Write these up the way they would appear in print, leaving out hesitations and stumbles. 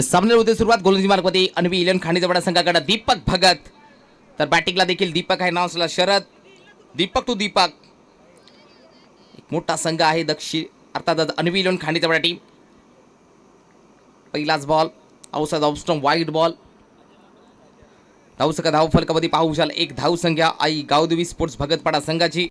सामन्याला होते सुरुवात. गोलंदाजी मार्गमध्ये अन्वी इलेवन खांडीचा बडा संघाकडे दीपक भगत. तर बॅटिंगला देखील दीपक आहे, नाव असलेला शरद. दीपक टू दीपक. एक मोठा संघ आहे दक्षिण अर्थात अन्वी इलेवन खांडीचा बडा टीम. पहिलाच बॉल औषध ऑफस्टॉम वाईड बॉल. धावसंख्या धाव फलकामध्ये पाहू शाल एक धाव संख्या आई गावदेवी स्पोर्ट्स भगतपाडा संघाची.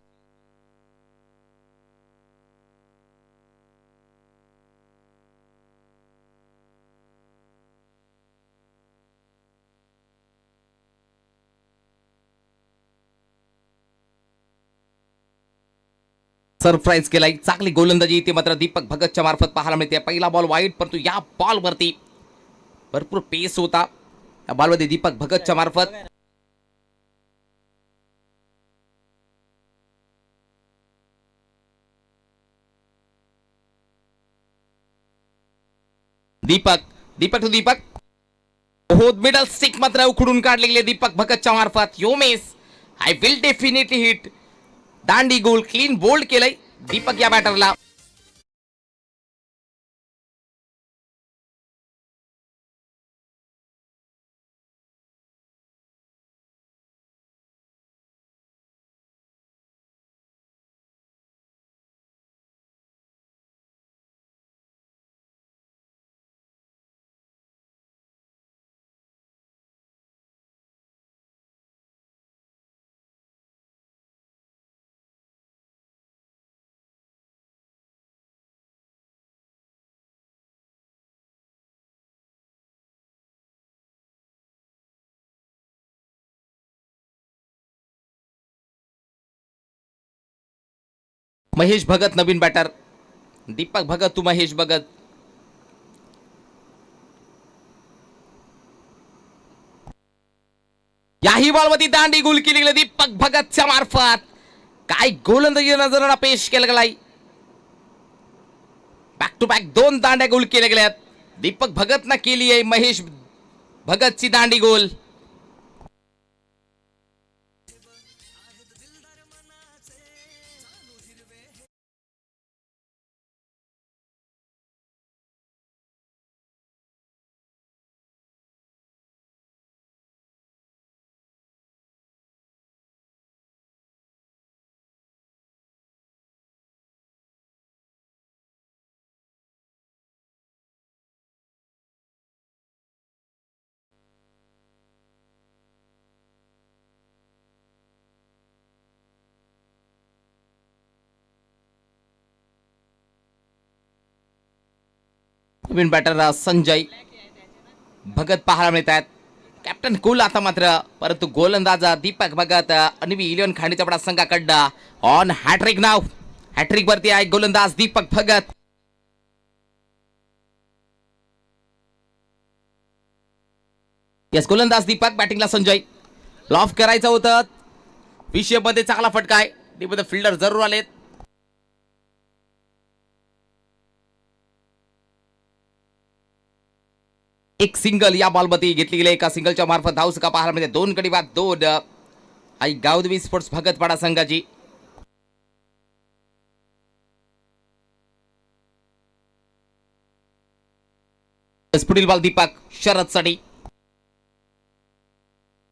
सरप्राईज केलाय, चांगली गोलंदाजी ते मात्र दीपक भगतच्या मार्फत पाहायला मिळते. पहिला बॉल वाईट, परंतु या बॉलवरती भरपूर पेस होता या बॉलमध्ये दीपक भगतच्या मार्फत. दीपक दीपक टू दीपक. हो, मिडल स्टिक मात्र उखडून काढलेले दीपक भगतच्या मार्फत. योमेस आय विल डेफिनेटली हिट. दांडी गोल क्लीन बोल्ड केलंय दीपक या बॅटरला. महेश भगत नवीन बॅटर. दीपक भगत तू महेश भगत. याही बॉलमध्ये दांडी गोल केली गेली दीपक भगतच्या मार्फत. काय गोलंदाजी नजरांना पेश केलं गेलाय. बॅक टू बॅक दोन दांड्या गोल केल्या गेल्यात. दीपक भगतनं केली आहे महेश भगतची दांडी गोल. नवीन बॅटर संजय भगत पाहायला मिळत आहेत. कॅप्टन कुल आता मात्र, परंतु गोलंदाज दीपक भगत अन्वी इलेवन खांडीचा बडा संघाकडं ऑन हॅट्रिक नाव. हॅट्रिक वरती आहे गोलंदाज दीपक भगत. यस, गोलंदाज दीपक, बॅटिंगला संजय. लॉफ करायचं होतं, विषय मध्ये चांगला फटका आहे. मध्ये फिल्डर जरूर आलेत. एक सिंगल या बॉलमध्ये घेतली गेली. एका सिंगलच्या मार्फत धावसंख्या पाहायला मिळते दोन गडी बाद दोन आई गावदेवी स्पोर्ट्स भगतपाडा संघाची. पुढील बॉल दीपक शरदसाठी.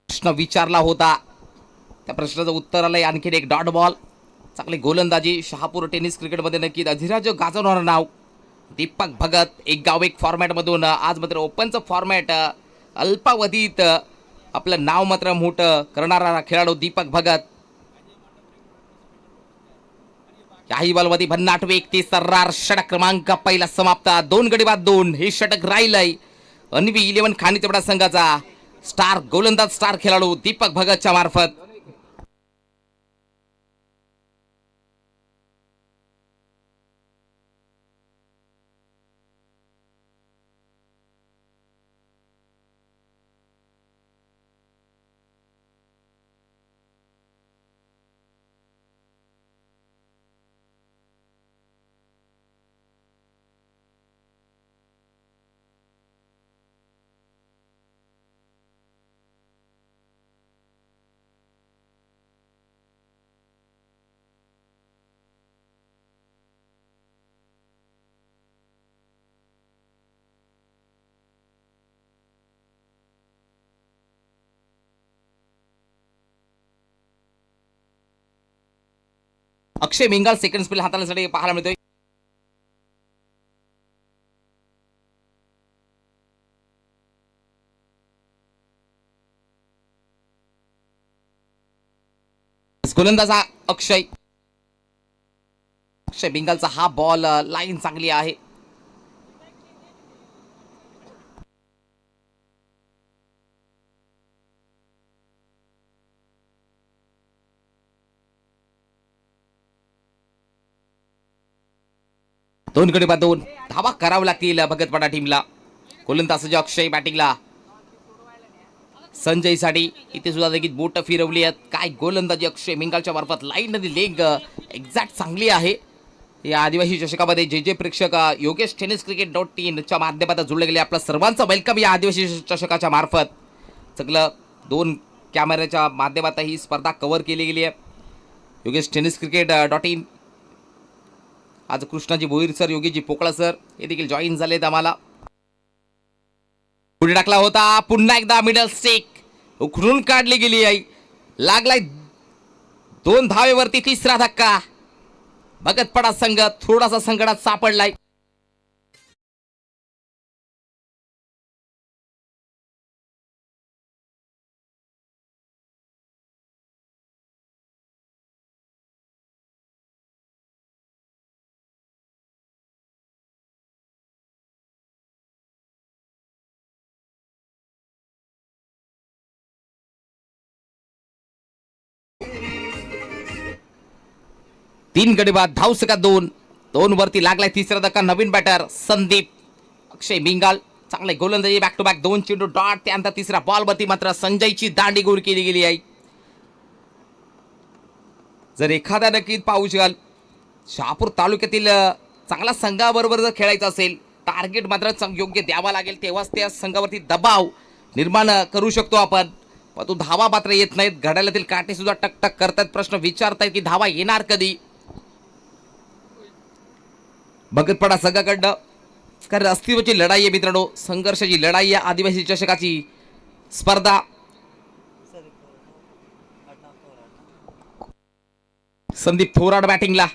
प्रश्न विचारला होता, त्या प्रश्नाचं उत्तर आलंय. आणखीन एक डॉट बॉल. चांगली गोलंदाजी. शहापूर टेनिस क्रिकेटमध्ये नक्कीच अधिराज्य गाजवणारं नाव दीपक भगत. एक गाव एक फॉर्मॅट मधून आज मात्र ओपनचं फॉर्मॅट अल्पावधीत आपलं नाव मात्र मोठं करणारा खेळाडू दीपक भगत. याही बॉलमध्ये भन्नाट वेग ते सर्रार षटक क्रमांक पहिला समाप्त. दोन गडी बाद दोन हे षटक राहिलंय अन्वी इलेवन खांडीचा बडा संघाचा स्टार गोलंदाज स्टार खेळाडू दीपक भगतच्या मार्फत. अक्षय मिंगाळ सेकंड स्पेल हाताळण्यासाठी पाहायला मिळतोय. गोलंदाज हा अक्षय अक्षय बिंगालचा हा बॉल लाईन चांगली आहे. दोन कडे बाद दोन धावा करावं लागतील भगतपाडा टीमला. गोलंदाज अक्षय बॅटिंगला. संजयसाठी इथे सुद्धा देखील बोट फिरवली आहेत. काय गोलंदाजी अक्षय मिंगालच्या मार्फत लाईन मध्ये लेग एक्झॅक्ट चांगली आहे. या आदिवासी चषकामध्ये जे जे प्रेक्षक योगेश टेनिस क्रिकेट .in च्या माध्यमातून जुळले गेले आपल्या सर्वांचं वेलकम या आदिवासी चषकाच्या मार्फत. सगळं 2 कॅमेऱ्याच्या माध्यमातून ही स्पर्धा कव्हर केली गेली आहे. योगेश टेनिस क्रिकेट .in आज कृष्णाजी भोईर सर, योगीजी पोकळा सर हे देखील जॉईन झालेत आम्हाला. पुढे टाकला होता पुन्हा एकदा मिडल स्टिक उखडून काढली गेली आहे. लागलाय 2 धावेवरती तिसरा धक्का. भगतपाडा संघ थोडासा संकटात सापडलाय. तीन गडी बाद धावसका 2 वरती लागलाय तिसरा धक्का. नवीन बॅटर संदीप अक्षय मिंगाल चांगले गोलंदाजी बॅक टू बॅक 2 चेंडू डॉट. त्यानंतर तिसरा बॉल वरती मात्र संजयची दांडी गोल केली गेली आहे. जर एखादा नक्कीच पाहू शकाल शहापूर तालुक्यातील चांगला संघाबरोबर जर खेळायचं असेल टार्गेट मात्र योग्य द्यावा लागेल तेव्हाच त्या संघावरती दबाव निर्माण करू शकतो आपण. पण तो धावा मात्र येत नाहीत. घड्याळातील काटे सुद्धा टकटक करतात. प्रश्न विचारतायत की धावा येणार कधी. भगतपाडा संघाकडनं कारण अस्तित्वाची लढाई आहे मित्रांनो. संघर्षाची लढाई आहे आदिवासी चषकाची स्पर्धा. संदीप थोराड बॅटिंगला.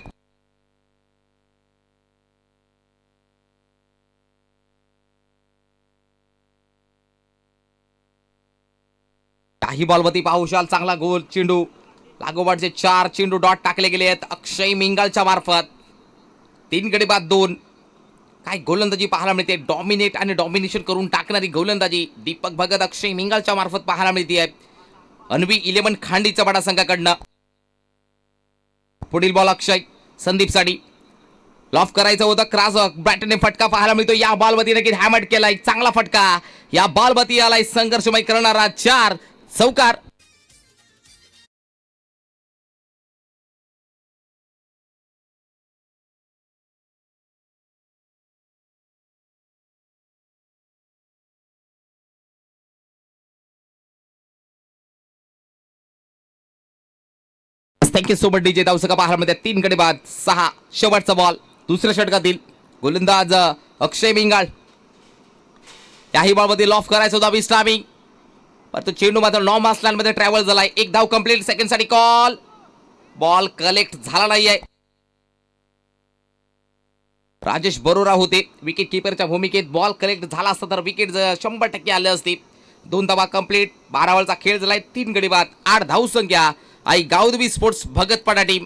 काही बॉलवरती पाहू शाल चांगला गोल चेंडू. लागोपाठचे 4 चेंडू डॉट टाकले गेले आहेत अक्षय मिंगालच्या मार्फत. 3 गडी बाद 2. काय गोलंदाजी पाहायला मिळते. डॉमिनेट आणि डॉमिनेशन करून टाकणारी गोलंदाजी दीपक भगत अक्षय मिंगालच्या मार्फत पाहायला मिळते आहे. अन्वी 11 खांडीचा बडा संघाकडनं. पुढील बॉल अक्षय संदीपसाठी लॉफ करायचं होतं. क्रॉस बॅटने फटका पाहायला मिळतो. या बॉलवरती नक्की हॅमट केलाय. चांगला फटका. या बॉलवरती आलाय संघर्षमय करणारा 4 चौकार. Thank you so much DJ. धावसका पाहायला मिळते 3 गडी बाद 6. शेवटचा बॉल दुसऱ्या षटकातील गोलंदाज अक्षय मिंगाळ. याही बॉलमध्ये लॉफ करायचा होता विस्टामिंग पण तो चेंडू मात्र नॉम मध्ये ट्रॅव्हल झालाय. 1 धाव कंप्लीट. सेकंड साठी कॉल. बॉल कलेक्ट झाला नाहीये. राजेश बरोरा होते विकेट किपरच्या भूमिकेत. बॉल कलेक्ट झाला असता तर विकेट 100% आले असते. 2 धावा कंप्लीट. 12 ओव्हरचा खेळ झालाय. 3 गडी बाद 8 धाव संख्या. आई गावदेवी स्पोर्ट्स भगतपाडा टीम.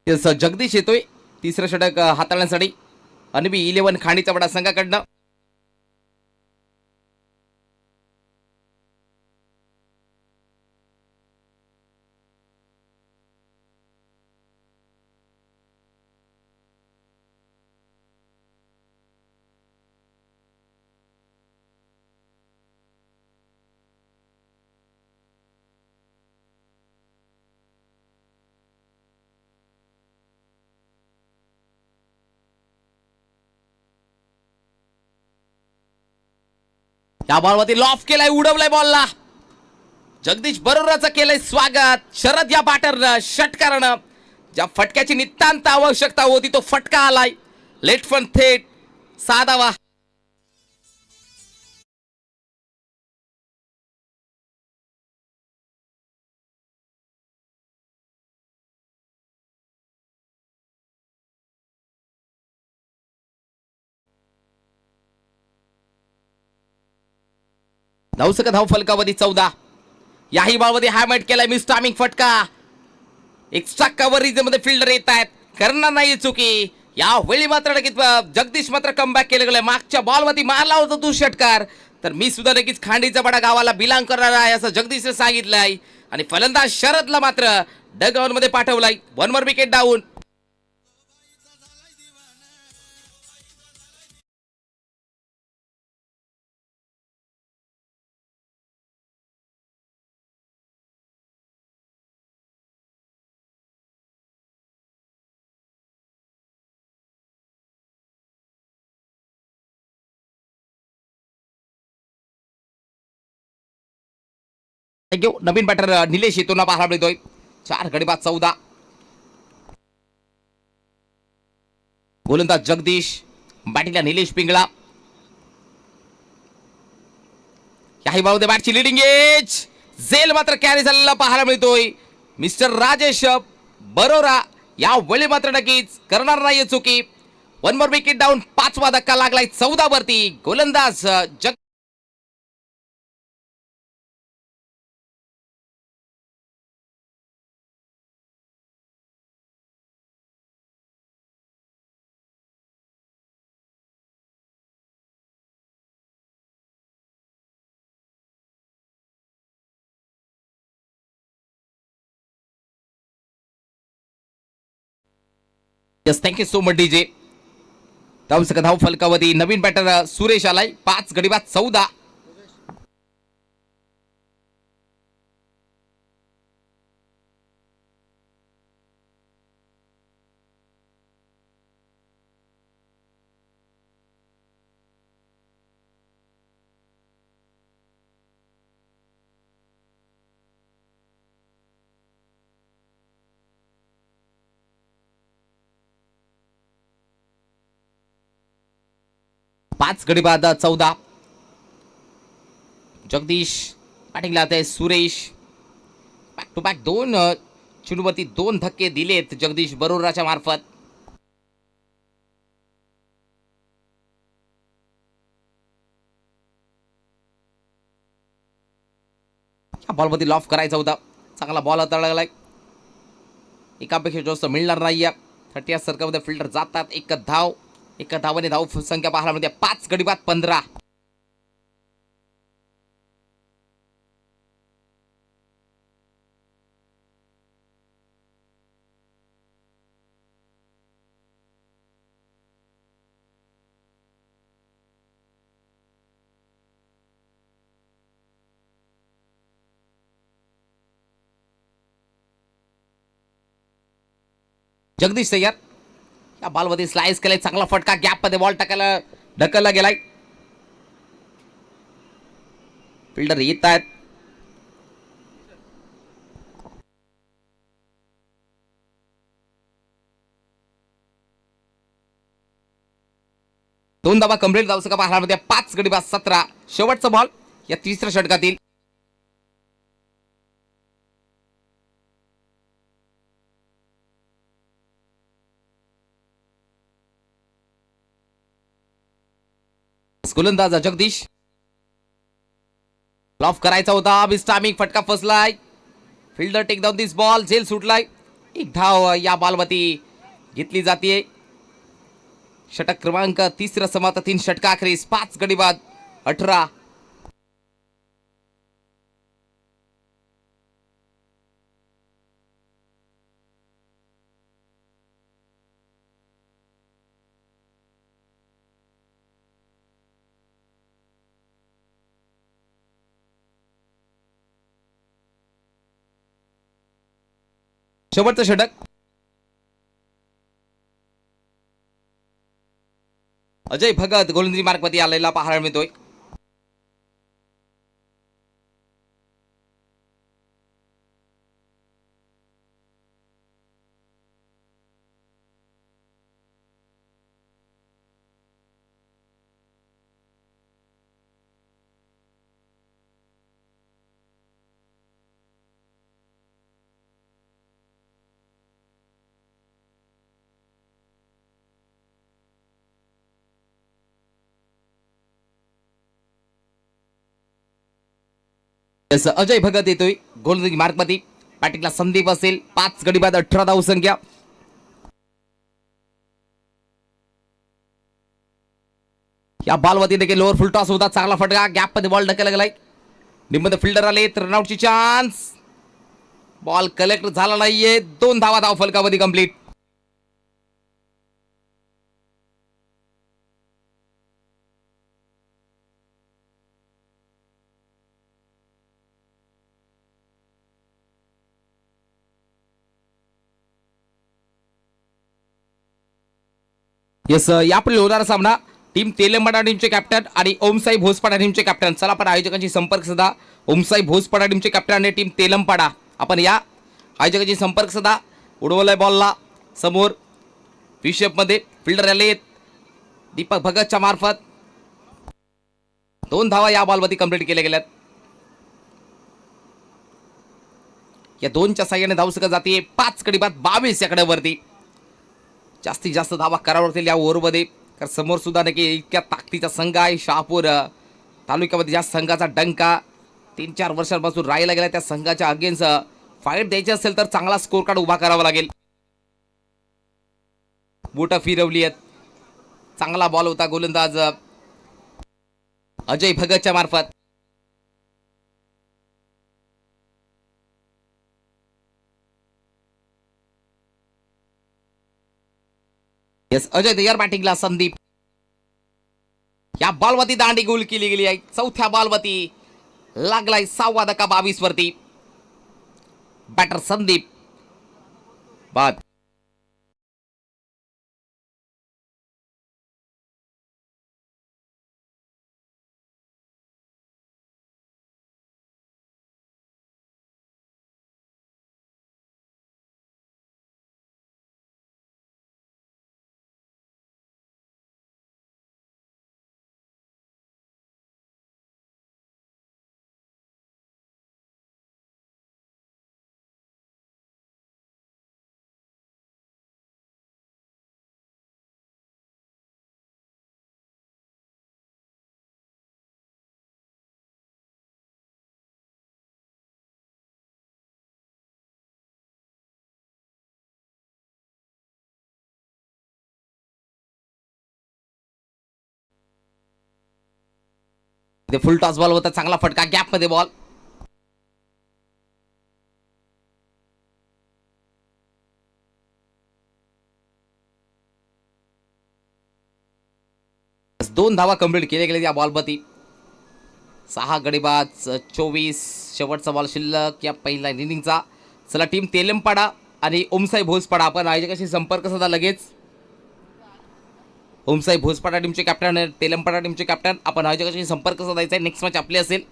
जगदीश येतोय तिसरं षटक हाताळण्यासाठी अन्वी 11 खाणीचा बडा संघाकडनं. या बॉलवरती लॉफ केलाय, उडवलाय बॉलला. जगदीश बरोबरच केलंय स्वागत. शरद या बॅटरनं षटकारानं ज्या फटक्याची नितांत आवश्यकता होती तो फटका आलाय. लेट फन थेट साधावा. धावसक धाव फलकावधी 14. याही बॉलमध्ये हॅमेट केलाय मिस टायमिंग फटका. एक्स्ट्रा कव्हरेज मध्ये फिल्डर येत आहेत, करणार नाही चुकी. यावेळी मात्र नक्कीच जगदीश मात्र कमबॅक केलं गेलं. मागच्या बॉलवरती मारला होता तू षटकार, तर मी सुद्धा नक्कीच खांडीचा बडा गावाला बिलॉंग करणार आहे असं जगदीशने सांगितलंय. आणि फलंदाज शरदला मात्र डगआउट मध्ये पाठवलाय. 1 मोर विकेट डाऊन. थँक्यू. नवीन बॅटर निलेश येतो ना पाहायला मिळतोय. 4 गडी बाद 14. गोलंदाज जगदीश, बॅटिंगला निलेश पिंगळा. याही बॉलमध्ये बॅटची लिडिंग एज. झेल मात्र कॅरी झालेला पाहायला मिळतोय. मिस्टर राजेश बरोरा यावेळी मात्र नक्कीच करणार नाही चुकी. 1 मोर विकेट डाऊन. 5वा धक्का लागलाय 14 वरती. गोलंदाज जग yes thank you so much DJ. धावसक धाव फलकावधी नवीन बॅटर सुरेश आलाय. 5 गडी बाद 14. पाच गडी बाद 14. जगदीश बॅटिंगला आहे. सुरेश बॅक टू बॅक 2 चेंडूवरती 2 धक्के दिलेत जगदीश बरोराच्या मार्फत. बॉलमध्ये लॉफ करायचा होता. चांगला बॉल हाताळला. एकापेक्षा जास्त मिळणार नाहीये. 30 सर्कलमध्ये फिल्डर जातात. एक धाव, एका धावाने धाव संख्या पाहायला मिळते. 5 गडी बाद 15. जगदीश तयार. या बॉलमध्ये स्लाइस केलाय. चांगला फटका. गॅप मध्ये बॉल टाकायला ढकलला गेलाय. फिल्डर येत आहेत. दोन धावा कंप्लीट. धावसका पाहायला मिळते. 5 गडी बाद 17. शेवटचा बॉल या तिसऱ्या षटकातील. गोलंदाज जगदीश. लॉफ करायचा होता. मिस्टामिक फटका फसलाय. फिल्डर टेक डाऊन दिस बॉल. झेल सुटलाय. एक धाव या बॉलवरती घेतली जाते. षटक क्रमांक 3 समाप्त. 3 षटकाखेरीस 5 गडी बाद 18. शेवटचं षटक. अजय भगत गोलंदाजी मार्कवरती आलेला पाहायला मिळतोय. यस अजय भगत येतोय गोलंदाजी मार्कमध्ये. बॅटिंगला संदीप असेल. 5 गडी बाद 18 धावसंख्या. या बॉलवरती देखील लोअर फुल टॉस होता. चांगला फटका. गॅप मध्ये बॉल ढकलला गेलाय. निम्मत फिल्डर आले. रनआउटची चान्स. बॉल कलेक्ट झाला नाहीये. 2 धावा धाव फलकामध्ये कंप्लीट. यस यापुढे होणारा सामना टीम तेलंगणा टीमचे कॅप्टन आणि ओमसाई भोसपाडा टीमचे कॅप्टन. चला आपण आयोजकांची संपर्क साधा. ओमसाई भोसपाडा टीमचे कॅप्टन आणि टीम तेलंगणा. आपण या आयोजकांची संपर्क साधा. उडवलाय बॉलला समोर विशेप मध्ये. फिल्डर आले दीपक भगतच्या मार्फत. 2 धावा या बॉलवरती कंप्लीट केल्या गेल्यात. या 2च्या साह्याने धावसंख्या जाते 5 गडी बाद 22 आकड्यावरती. जास्तीत जास्त धावा करावतील या ओव्हरमध्ये. कारण समोर सुद्धा नक्की इतक्या ताकदीचा संघ आहे शहापूर तालुक्यामध्ये. ज्या संघाचा डंका 3-4 वर्षांपासून राहिला गेला त्या संघाच्या अगेन्स्ट फाईट द्यायची असेल तर चांगला स्कोर कार्ड उभा करावा लागेल. बोटं फिरवली आहेत. चांगला बॉल होता गोलंदाज अजय भगतच्या मार्फत. यस अजय तयार. बॅटिंगला संदीप. या बॉलवरती दांडी गोल केली गेली आहे. 4थ्या बॉलवरती लागलाय 6वा धक्का 22 वरती. बॅटर संदीप बाद. ते फुल टॉस बॉल होता. चांगला फटका. गॅप मध्ये बॉल. दोन धावा कंप्लीट केले गेले या बॉलवरती. 6 गडी बाद 24. शेवटचा बॉल शिल्लक या पहिल्या इनिंगचा. चला टीम तेलंगणा आणि ओमसाई भोसपाडा आपण आयोजकाशी संपर्क साधा लगेच. ओमसाई भोसपाडा टीमचे कॅप्टन आणि तेलंगणा टीमचे कॅप्टन आपण आयोजकाशी संपर्क साधायचा आहे. नेक्स्ट मॅच आपली असेल.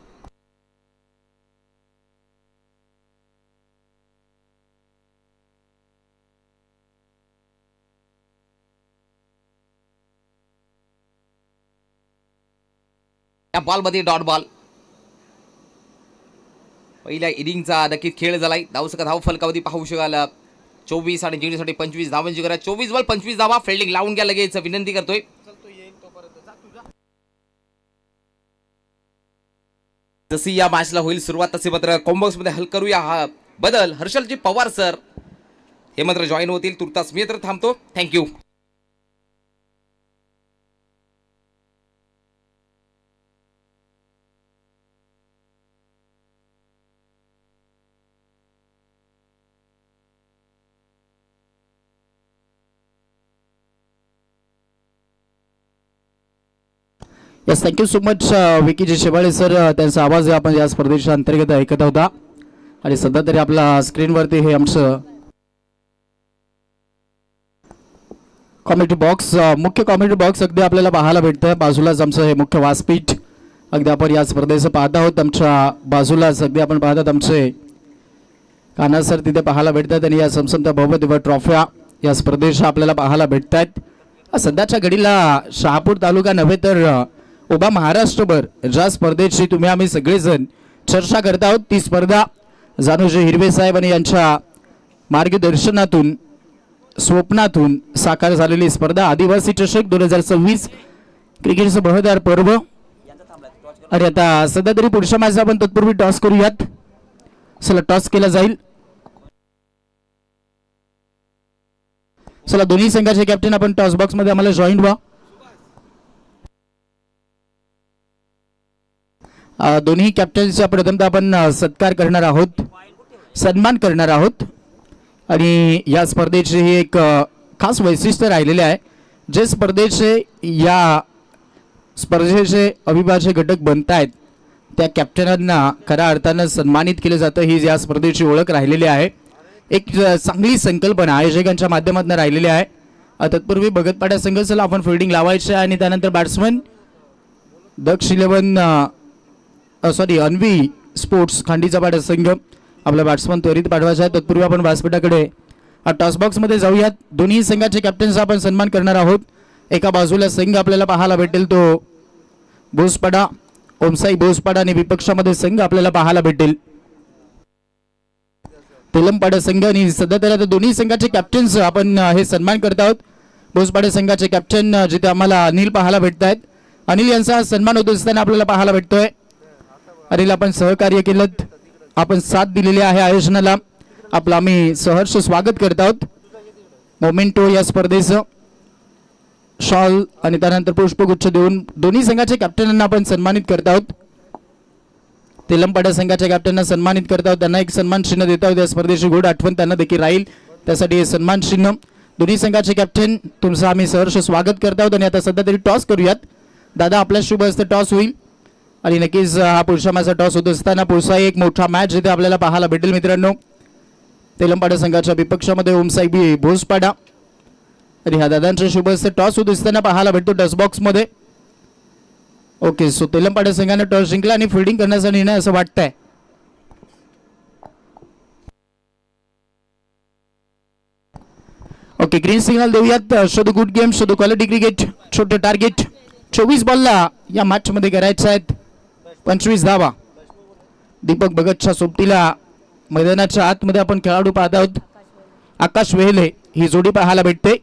या बॉलमध्ये डॉट बॉल. पहिल्या इनिंगचा नक्कीच खेळ झालाय. धावसंख्या धाव फलकावधी पाहू शकाल 24 आणि जिंकण्यासाठी 25 धावांची गरज. 24 बॉल 25 धावा. फिल्डिंग लावून घ्या लगेच विनंती करतोय. जशी या मॅचला होईल सुरुवात तसे मात्र कॉम्बॉक्स मध्ये हल करूया हा बदल. हर्षलजी पवार सर हे मात्र जॉईन होतील तुर्तास. मी तर थांबतो. Thank you. Yes thank you so much विकीजी Shewale sir. त्यांचा आवाज आपण या स्पर्धेच्या अंतर्गत ऐकत होता. आणि सध्या तरी आपला स्क्रीनवरती हे आमचं कॉमेंट्री बॉक्स मुख्य कॉमेंट्री बॉक्स अगदी आपल्याला पाहायला भेटतं. बाजूलाच आमचं हे मुख्य व्यासपीठ अगदी आपण या स्पर्धेचं पाहत आहोत. आमच्या बाजूलाच अगदी आपण पाहतात आमचे कान्हा सर तिथे पाहायला भेटतात. आणि या समसंत बहुपदिव्य ट्रॉफ्या या स्पर्धेच्या आपल्याला पाहायला भेटत आहेत. सध्याच्या घडीला शहापूर तालुका नव्हे तर उभा महाराष्ट्रभर ज्या स्पर्धेची तुम्ही आम्ही सगळेजण चर्चा करत आहोत ती स्पर्धा जानूजी हिरवे साहेब आणि यांच्या मार्गदर्शनातून स्वप्नातून साकार झालेली स्पर्धा आदिवासी चषक 2026 क्रिकेटचं बहरदार पर्व. आणि आता सध्या तरी पुढच्या मॅच आपण तत्पूर्वी टॉस करूयात. चला टॉस केला जाईल. चला दोन्ही संघाचे कॅप्टन आपण टॉस बॉक्स मध्ये आम्हाला जॉईन व्हा. दोन्ही कॅप्टन्सचा प्रथमतः आपण सत्कार करणार आहोत, सन्मान करणार आहोत. आणि या स्पर्धेचे हे एक खास वैशिष्ट्य राहिलेले आहे. जे या स्पर्धेचे अविभाज्य घटक बनत आहेत त्या कॅप्टनांना खऱ्या अर्थानं सन्मानित केलं जातं. ही या स्पर्धेची ओळख राहिलेली आहे. एक चांगली संकल्पना आयोजकांच्या माध्यमातून राहिलेली आहे. तत्पूर्वी भगतपाडा संघ चला आपण फिल्डिंग लावायचे आणि त्यानंतर बॅट्समन दक्ष 11 अन्वी स्पोर्ट्स खांडीचा पाडा संघ आपला बॅट्समन त्वरित पाठवायचा आहे. तत्पूर्वी आपण व्यासपीठाकडे टॉस बॉक्समध्ये जाऊयात. दोन्ही संघाचे कॅप्टनचा आपण सन्मान करणार आहोत. एका बाजूला संघ आपल्याला पाहायला भेटेल तो भोसपाडा, ओमसाई भोसपाडा, आणि विपक्षामध्ये संघ आपल्याला पाहायला भेटेल तेलंपाडा संघ. आणि सध्या तर दोन्ही संघाचे कॅप्टन्स आपण हे सन्मान करत आहोत. भोसपाडा संघाचे कॅप्टन जिथे आम्हाला अनिल पाहायला भेटत आहेत. अनिल यांचा सन्मान होत असताना आपल्याला पाहायला भेटतोय. अनिल आपण सहकार्य केलं, आपण साथ दिलेली आहे आयोजनाला, आपलं आम्ही सहर्ष स्वागत करत आहोत. मोमेंटो या स्पर्धेचं शॉल आणि त्यानंतर पुष्पगुच्छ देऊन दोन्ही संघाच्या कॅप्टनांना आपण सन्मानित करत आहोत. तेलंपाडा संघाच्या कॅप्टनना सन्मानित करत आहोत. त्यांना एक सन्मान चिन्ह देत आहोत. या स्पर्धेची गोड आठवण त्यांना देखील राहील, त्यासाठी हे सन्मान चिन्ह. दोन्ही संघाचे कॅप्टन तुमचं आम्ही सहर्ष स्वागत करत आहोत. आणि आता सध्या तरी टॉस करूयात. दादा आपल्या शुभ हस्ते टॉस होईल आणि नक्कीच हा पुढच्या मॅचचा टॉस होत असताना पुढचा एक मोठा मॅच जिथे आपल्याला पाहायला भेटेल मित्रांनो. तेलंपाडा संघाच्या विपक्षामध्ये ओमसाई भोसपाडा आणि ह्या दादांच्या शुभ हस्ते टॉस होत असताना पाहायला भेटतो टॉस बॉक्स मध्ये. ओके, सो तेलंपाडा संघाने टॉस जिंकला आणि फिल्डिंग करण्याचा निर्णय असं वाटतंय. ओके, ग्रीन सिग्नल देऊयात. शोधू गुड गेम, शोधू क्वालिटी क्रिकेट. छोटे टार्गेट 24 बॉलला या मॅच मध्ये करायचे आहेत. 25 धावा. दीपक भगतच्या सोबतीला मैदानाच्या आतमध्ये आपण खेळाडू पाहत आहोत. आकाश वेहले ही जोडी पाहायला भेटते.